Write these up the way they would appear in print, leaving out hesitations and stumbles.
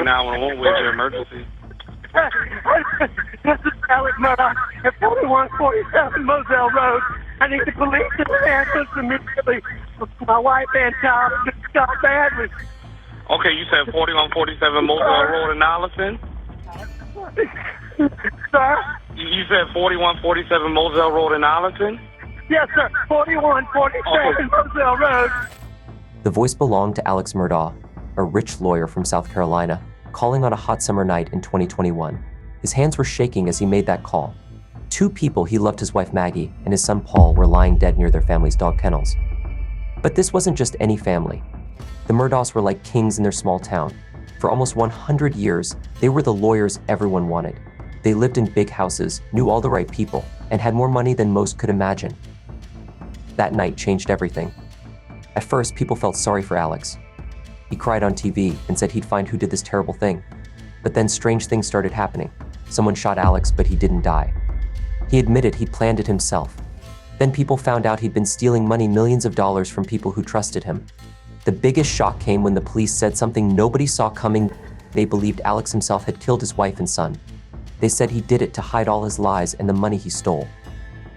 911. Where's your emergency? This is Alex Murdoch at 4147 Moselle Road. I need the police and the ambulance immediately. My wife and child have been shot badly. Okay, you said 4147 Moselle Road in Allison? Sir? You said 4147 Moselle Road in Allison? Yes, sir. 4147 Moselle Road. The voice belonged to Alex Murdaugh, a rich lawyer from South Carolina, calling on a hot summer night in 2021. His hands were shaking as he made that call. Two people he loved, his wife Maggie and his son Paul, were lying dead near their family's dog kennels. But this wasn't just any family. The Murdaughs were like kings in their small town. For almost 100 years, they were the lawyers everyone wanted. They lived in big houses, knew all the right people, and had more money than most could imagine. That night changed everything. At first, people felt sorry for Alex. He cried on TV and said he'd find who did this terrible thing. But then strange things started happening. Someone shot Alex, but he didn't die. He admitted he planned it himself. Then people found out he'd been stealing money, millions of dollars, from people who trusted him. The biggest shock came when the police said something nobody saw coming. They believed Alex himself had killed his wife and son. They said he did it to hide all his lies and the money he stole.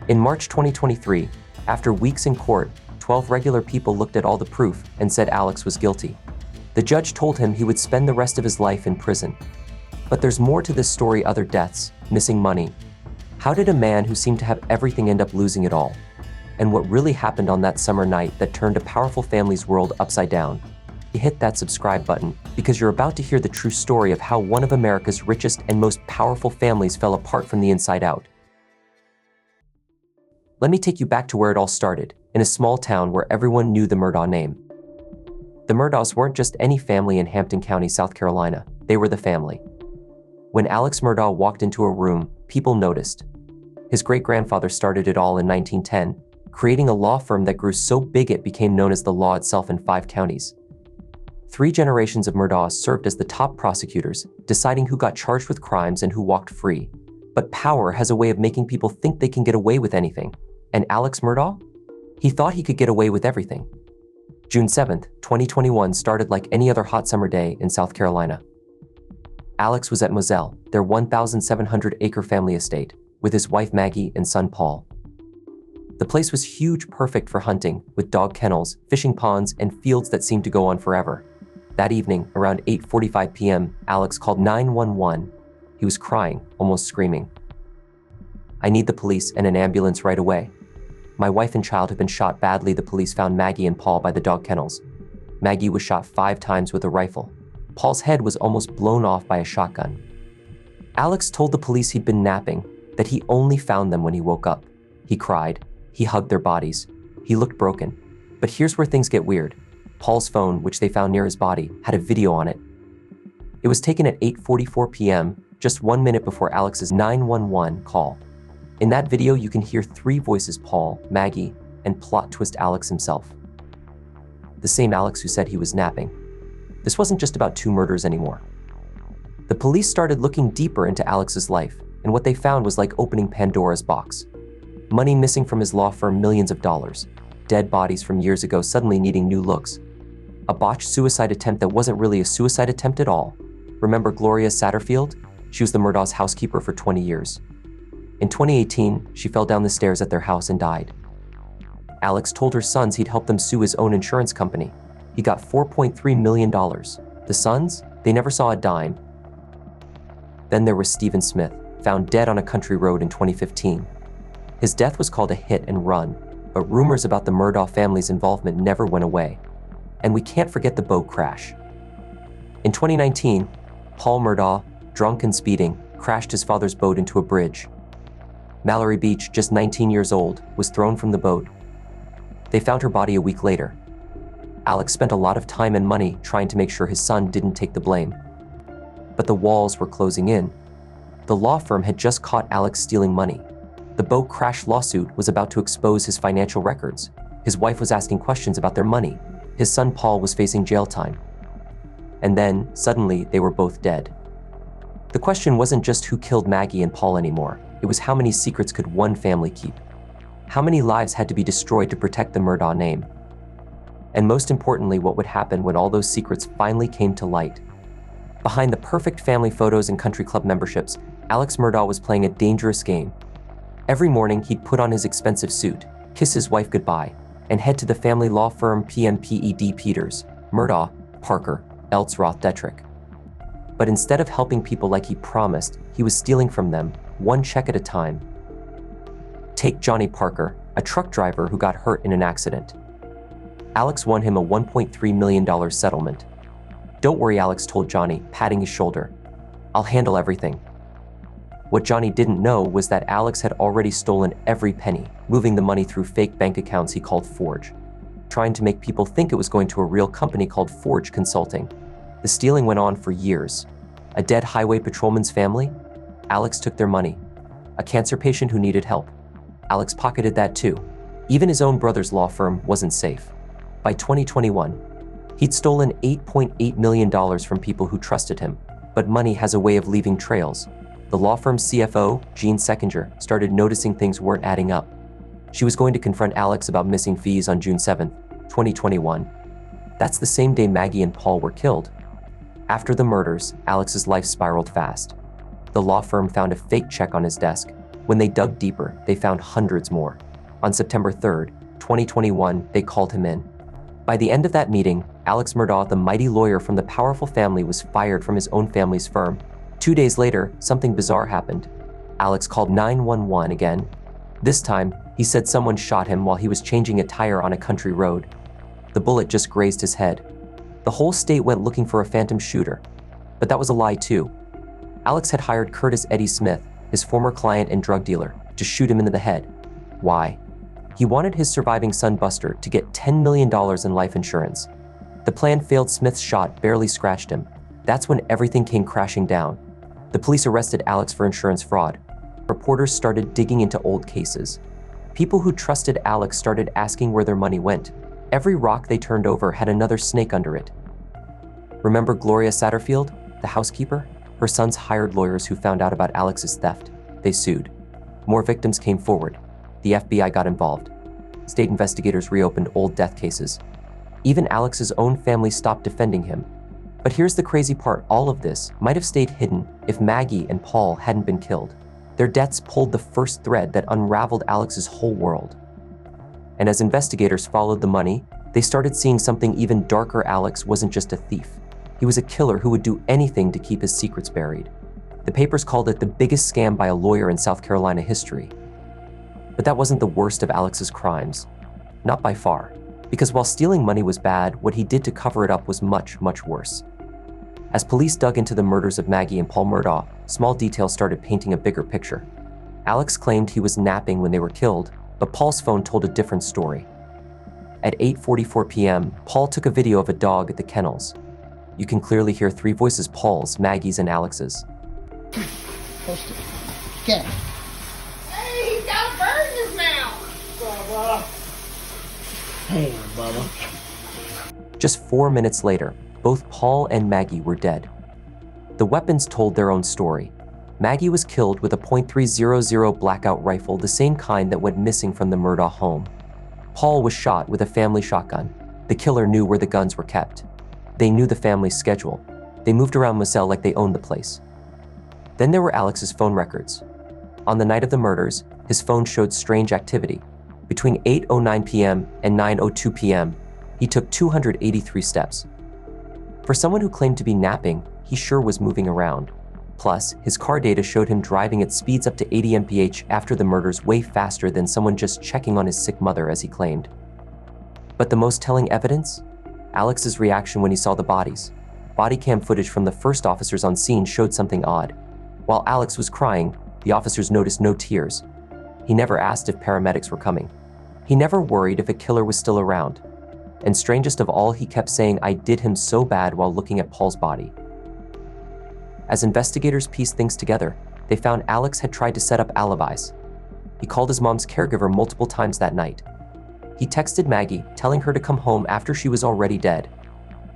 In March 2023, after weeks in court, 12 regular people looked at all the proof and said Alex was guilty. The judge told him he would spend the rest of his life in prison. But there's more to this story: other deaths, missing money. How did a man who seemed to have everything end up losing it all? And what really happened on that summer night that turned a powerful family's world upside down? Hit that subscribe button, because you're about to hear the true story of how one of America's richest and most powerful families fell apart from the inside out. Let me take you back to where it all started, in a small town where everyone knew the Murdaugh name. The Murdaughs weren't just any family in Hampton County, South Carolina. They were the family. When Alex Murdaugh walked into a room, people noticed. His great-grandfather started it all in 1910, creating a law firm that grew so big it became known as the law itself in 5 counties. 3 generations of Murdaughs served as the top prosecutors, deciding who got charged with crimes and who walked free. But power has a way of making people think they can get away with anything. And Alex Murdaugh? He thought he could get away with everything. June 7th, 2021 started like any other hot summer day in South Carolina. Alex was at Moselle, their 1,700-acre family estate, with his wife Maggie and son Paul. The place was huge, perfect for hunting, with dog kennels, fishing ponds, and fields that seemed to go on forever. That evening, around 8:45 p.m., Alex called 911. He was crying, almost screaming. "I need the police and an ambulance right away. My wife and child have been shot badly." The police found Maggie and Paul by the dog kennels. Maggie was shot 5 times with a rifle. Paul's head was almost blown off by a shotgun. Alex told the police he'd been napping, that he only found them when he woke up. He cried. He hugged their bodies. He looked broken. But here's where things get weird. Paul's phone, which they found near his body, had a video on it. It was taken at 8:44 p.m., just 1 minute before Alex's 911 call. In that video, you can hear 3 voices: Paul, Maggie, and plot twist Alex himself. The same Alex who said he was napping. This wasn't just about 2 murders anymore. The police started looking deeper into Alex's life, and what they found was like opening Pandora's box. Money missing from his law firm, millions of dollars. Dead bodies from years ago suddenly needing new looks. A botched suicide attempt that wasn't really a suicide attempt at all. Remember Gloria Satterfield? She was the Murdaugh's housekeeper for 20 years. In 2018, she fell down the stairs at their house and died. Alex told her sons he'd help them sue his own insurance company. He got $4.3 million. The sons? They never saw a dime. Then there was Stephen Smith, found dead on a country road in 2015. His death was called a hit and run, but rumors about the Murdaugh family's involvement never went away. And we can't forget the boat crash. In 2019, Paul Murdaugh, drunk and speeding, crashed his father's boat into a bridge. Mallory Beach, just 19 years old, was thrown from the boat. They found her body a week later. Alex spent a lot of time and money trying to make sure his son didn't take the blame. But the walls were closing in. The law firm had just caught Alex stealing money. The boat crash lawsuit was about to expose his financial records. His wife was asking questions about their money. His son Paul was facing jail time. And then, suddenly, they were both dead. The question wasn't just who killed Maggie and Paul anymore. It was how many secrets could one family keep? How many lives had to be destroyed to protect the Murdaugh name? And most importantly, what would happen when all those secrets finally came to light? Behind the perfect family photos and country club memberships, Alex Murdaugh was playing a dangerous game. Every morning, he'd put on his expensive suit, kiss his wife goodbye, and head to the family law firm PMPED Peters, Murdaugh, Parker, Eltsroth Detrick. But instead of helping people like he promised, he was stealing from them, one check at a time. Take Johnny Parker, a truck driver who got hurt in an accident. Alex won him a $1.3 million settlement. "Don't worry," Alex told Johnny, patting his shoulder. "I'll handle everything." What Johnny didn't know was that Alex had already stolen every penny, moving the money through fake bank accounts he called Forge, trying to make people think it was going to a real company called Forge Consulting. The stealing went on for years. A dead highway patrolman's family? Alex took their money. A cancer patient who needed help? Alex pocketed that too. Even his own brother's law firm wasn't safe. By 2021, he'd stolen $8.8 million from people who trusted him, but money has a way of leaving trails. The law firm's CFO, Jean Seckinger, started noticing things weren't adding up. She was going to confront Alex about missing fees on June 7, 2021. That's the same day Maggie and Paul were killed. After the murders, Alex's life spiraled fast. The law firm found a fake check on his desk. When they dug deeper, they found hundreds more. On September 3, 2021, they called him in. By the end of that meeting, Alex Murdaugh, the mighty lawyer from the powerful family, was fired from his own family's firm. 2 days later, something bizarre happened. Alex called 911 again. This time, he said someone shot him while he was changing a tire on a country road. The bullet just grazed his head. The whole state went looking for a phantom shooter. But that was a lie too. Alex had hired Curtis Eddie Smith, his former client and drug dealer, to shoot him in the head. Why? He wanted his surviving son Buster to get $10 million in life insurance. The plan failed. Smith's shot barely scratched him. That's when everything came crashing down. The police arrested Alex for insurance fraud. Reporters started digging into old cases. People who trusted Alex started asking where their money went. Every rock they turned over had another snake under it. Remember Gloria Satterfield, the housekeeper? Her sons hired lawyers who found out about Alex's theft. They sued. More victims came forward. The FBI got involved. State investigators reopened old death cases. Even Alex's own family stopped defending him. But here's the crazy part: all of this might have stayed hidden if Maggie and Paul hadn't been killed. Their deaths pulled the first thread that unraveled Alex's whole world. And as investigators followed the money, they started seeing something even darker. Alex wasn't just a thief. He was a killer who would do anything to keep his secrets buried. The papers called it the biggest scam by a lawyer in South Carolina history. But that wasn't the worst of Alex's crimes. Not by far. Because while stealing money was bad, what he did to cover it up was much, much worse. As police dug into the murders of Maggie and Paul Murdaugh, small details started painting a bigger picture. Alex claimed he was napping when they were killed, but Paul's phone told a different story. At 8:44 p.m., Paul took a video of a dog at the kennels. You can clearly hear three voices: Paul's, Maggie's, and Alex's. Post it. Get it. Hey, he's got a bird in his mouth. Hey, Bubba. Just 4 minutes later, both Paul and Maggie were dead. The weapons told their own story. Maggie was killed with a .300 blackout rifle, the same kind that went missing from the Murdaugh home. Paul was shot with a family shotgun. The killer knew where the guns were kept. They knew the family's schedule. They moved around Moselle like they owned the place. Then there were Alex's phone records. On the night of the murders, his phone showed strange activity. Between 8:09 p.m. and 9:02 p.m., he took 283 steps. For someone who claimed to be napping, he sure was moving around. Plus, his car data showed him driving at speeds up to 80 mph after the murders, way faster than someone just checking on his sick mother, as he claimed. But the most telling evidence? Alex's reaction when he saw the bodies. Body cam footage from the first officers on scene showed something odd. While Alex was crying, the officers noticed no tears. He never asked if paramedics were coming. He never worried if a killer was still around. And strangest of all, he kept saying, "I did him so bad," while looking at Paul's body. As investigators pieced things together, they found Alex had tried to set up alibis. He called his mom's caregiver multiple times that night. He texted Maggie, telling her to come home after she was already dead.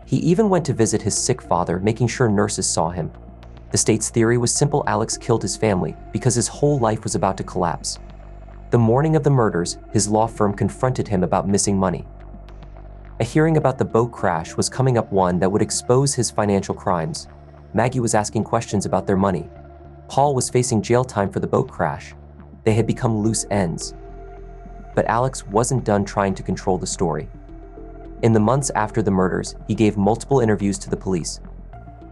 He even went to visit his sick father, making sure nurses saw him. The state's theory was simple: Alex killed his family because his whole life was about to collapse. The morning of the murders, his law firm confronted him about missing money. A hearing about the boat crash was coming up, one that would expose his financial crimes. Maggie was asking questions about their money. Paul was facing jail time for the boat crash. They had become loose ends. But Alex wasn't done trying to control the story. In the months after the murders, he gave multiple interviews to the police.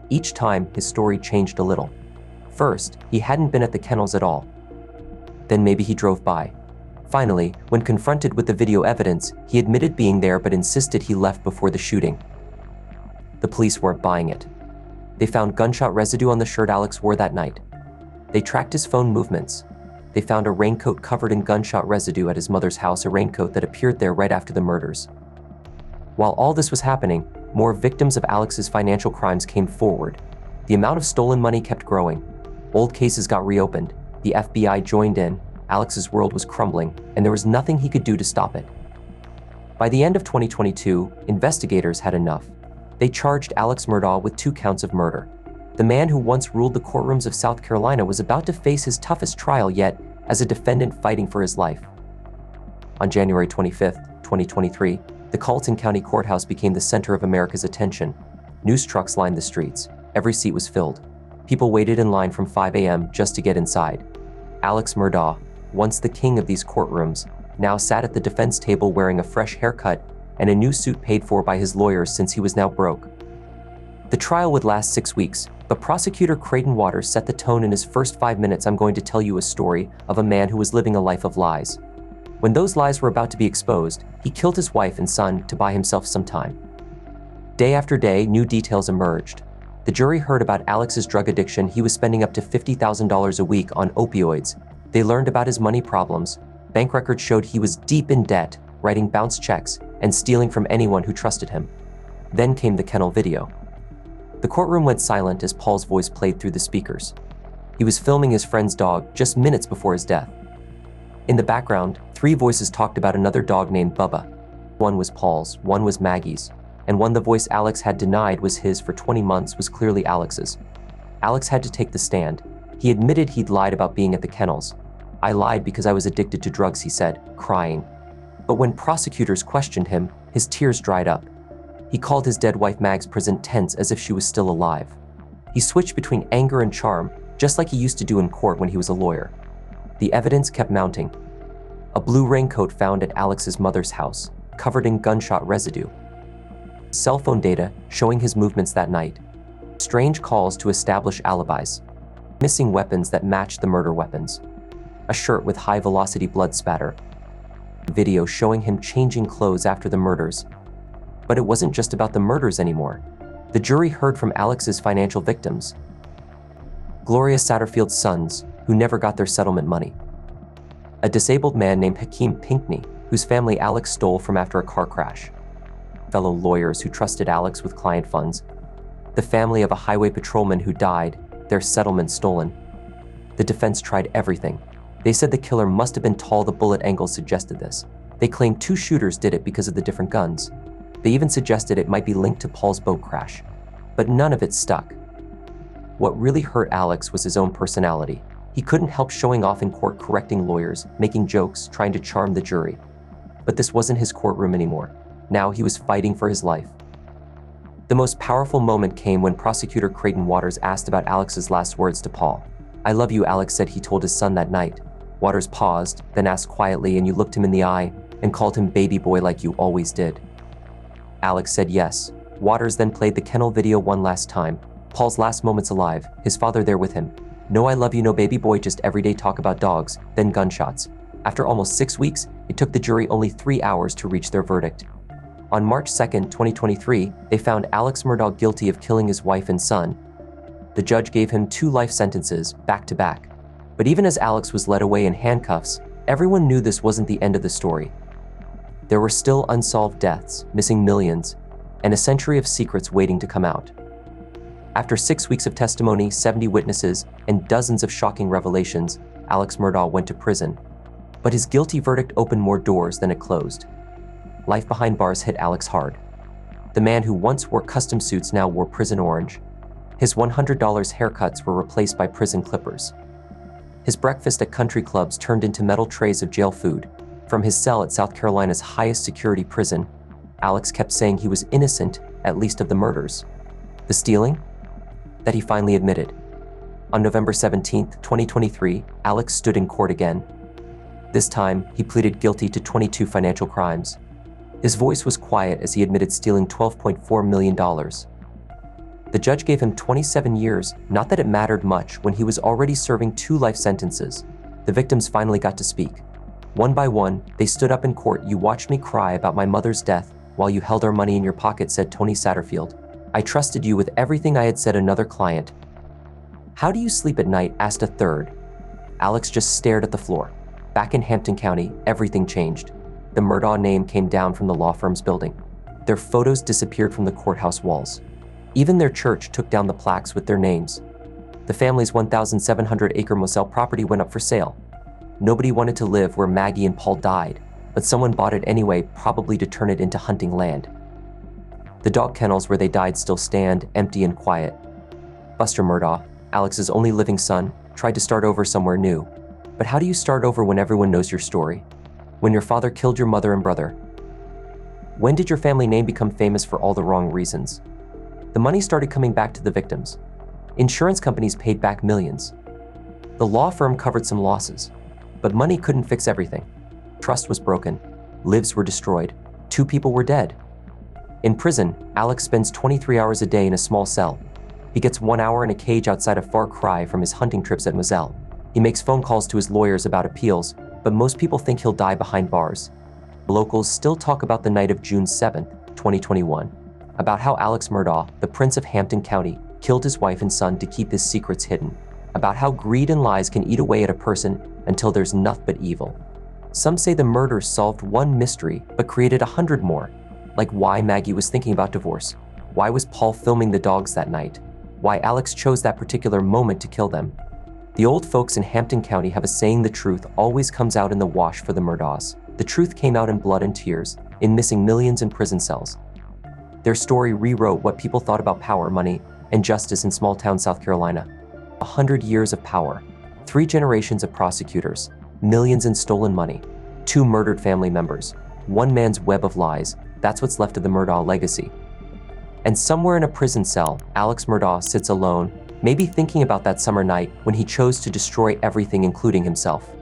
Each time, his story changed a little. First, he hadn't been at the kennels at all. Then maybe he drove by. Finally, when confronted with the video evidence, he admitted being there but insisted he left before the shooting. The police weren't buying it. They found gunshot residue on the shirt Alex wore that night. They tracked his phone movements. They found a raincoat covered in gunshot residue at his mother's house, a raincoat that appeared there right after the murders. While all this was happening, more victims of Alex's financial crimes came forward. The amount of stolen money kept growing. Old cases got reopened. The FBI joined in. Alex's world was crumbling, and there was nothing he could do to stop it. By the end of 2022, investigators had enough. They charged Alex Murdaugh with 2 counts of murder. The man who once ruled the courtrooms of South Carolina was about to face his toughest trial yet, as a defendant fighting for his life. On January 25, 2023, the Colleton County Courthouse became the center of America's attention. News trucks lined the streets. Every seat was filled. People waited in line from 5 a.m. just to get inside. Alex Murdaugh, once the king of these courtrooms, now sat at the defense table wearing a fresh haircut and a new suit paid for by his lawyers since he was now broke. The trial would last 6 weeks, but prosecutor Creighton Waters set the tone in his first 5 minutes. I'm going to tell you a story of a man who was living a life of lies. When those lies were about to be exposed, he killed his wife and son to buy himself some time. Day after day, new details emerged. The jury heard about Alex's drug addiction. He was spending up to $50,000 a week on opioids. They learned about his money problems. Bank records showed he was deep in debt, writing bounce checks and stealing from anyone who trusted him. Then came the kennel video. The courtroom went silent as Paul's voice played through the speakers. He was filming his friend's dog just minutes before his death. In the background, 3 voices talked about another dog named Bubba. One was Paul's, one was Maggie's, and one the voice Alex had denied was his for 20 months was clearly Alex's. Alex had to take the stand. He admitted he'd lied about being at the kennels. I lied because I was addicted to drugs, he said, crying. But when prosecutors questioned him, his tears dried up. He called his dead wife Mag's present tense as if she was still alive. He switched between anger and charm, just like he used to do in court when he was a lawyer. The evidence kept mounting. A blue raincoat found at Alex's mother's house, covered in gunshot residue. Cell phone data showing his movements that night. Strange calls to establish alibis. Missing weapons that matched the murder weapons. A shirt with high-velocity blood spatter. Video showing him changing clothes after the murders. But it wasn't just about the murders anymore. The jury heard from Alex's financial victims. Gloria Satterfield's sons, who never got their settlement money. A disabled man named Hakeem Pinkney, whose family Alex stole from after a car crash. Fellow lawyers who trusted Alex with client funds. The family of a highway patrolman who died, their settlement stolen. The defense tried everything. They said the killer must have been tall. The bullet angles suggested this. They claimed 2 shooters did it because of the different guns. They even suggested it might be linked to Paul's boat crash. But none of it stuck. What really hurt Alex was his own personality. He couldn't help showing off in court, correcting lawyers, making jokes, trying to charm the jury. But this wasn't his courtroom anymore. Now he was fighting for his life. The most powerful moment came when prosecutor Creighton Waters asked about Alex's last words to Paul. "I love you," Alex said he told his son that night. Waters paused, then asked quietly, "And you looked him in the eye and called him baby boy like you always did?" Alex said yes. Waters then played the kennel video one last time. Paul's last moments alive, his father there with him. "No, I love you, no baby boy, just everyday talk about dogs, then gunshots." After almost 6 weeks, it took the jury only 3 hours to reach their verdict. On March 2nd, 2023, they found Alex Murdaugh guilty of killing his wife and son. The judge gave him 2 life sentences, back to back. But even as Alex was led away in handcuffs, everyone knew this wasn't the end of the story. There were still unsolved deaths, missing millions, and a century of secrets waiting to come out. After 6 weeks of testimony, 70 witnesses, and dozens of shocking revelations, Alex Murdaugh went to prison. But his guilty verdict opened more doors than it closed. Life behind bars hit Alex hard. The man who once wore custom suits now wore prison orange. His $100 haircuts were replaced by prison clippers. His breakfast at country clubs turned into metal trays of jail food. From his cell at South Carolina's highest security prison, Alex kept saying he was innocent, at least of the murders. The stealing? that he finally admitted. On November 17, 2023, Alex stood in court again. This time, he pleaded guilty to 22 financial crimes. His voice was quiet as he admitted stealing $12.4 million. The judge gave him 27 years, not that it mattered much when he was already serving 2 life sentences. The victims finally got to speak. One by one, they stood up in court. "You watched me cry about my mother's death while you held our money in your pocket," said Tony Satterfield. "I trusted you with everything I had," said another client. "How do you sleep at night?" asked a third. Alex just stared at the floor. Back in Hampton County, everything changed. The Murdaugh name came down from the law firm's building. Their photos disappeared from the courthouse walls. Even their church took down the plaques with their names. The family's 1,700-acre Moselle property went up for sale. Nobody wanted to live where Maggie and Paul died, but someone bought it anyway, probably to turn it into hunting land. The dog kennels where they died still stand, empty and quiet. Buster Murdaugh, Alex's only living son, tried to start over somewhere new. But how do you start over when everyone knows your story? When your father killed your mother and brother? When did your family name become famous for all the wrong reasons? The money started coming back to the victims. Insurance companies paid back millions. The law firm covered some losses, but money couldn't fix everything. Trust was broken. Lives were destroyed. 2 people were dead. In prison, Alex spends 23 hours a day in a small cell. He gets 1 hour in a cage outside of Far Cry from his hunting trips at Moselle. He makes phone calls to his lawyers about appeals, but most people think he'll die behind bars. Locals still talk about the night of June 7, 2021, about how Alex Murdaugh, the Prince of Hampton County, killed his wife and son to keep his secrets hidden, about how greed and lies can eat away at a person until there's nothing but evil. Some say the murders solved one mystery, but created 100 more, like why Maggie was thinking about divorce, why was Paul filming the dogs that night, why Alex chose that particular moment to kill them. The old folks in Hampton County have a saying: the truth always comes out in the wash for the Murdaughs. The truth came out in blood and tears, in missing millions in prison cells. Their story rewrote what people thought about power, money, and justice in small-town South Carolina. 100 years of power, 3 generations of prosecutors, millions in stolen money, 2 murdered family members, 1 man's web of lies. That's what's left of the Murdaugh legacy. And somewhere in a prison cell, Alex Murdaugh sits alone, maybe thinking about that summer night when he chose to destroy everything, including himself.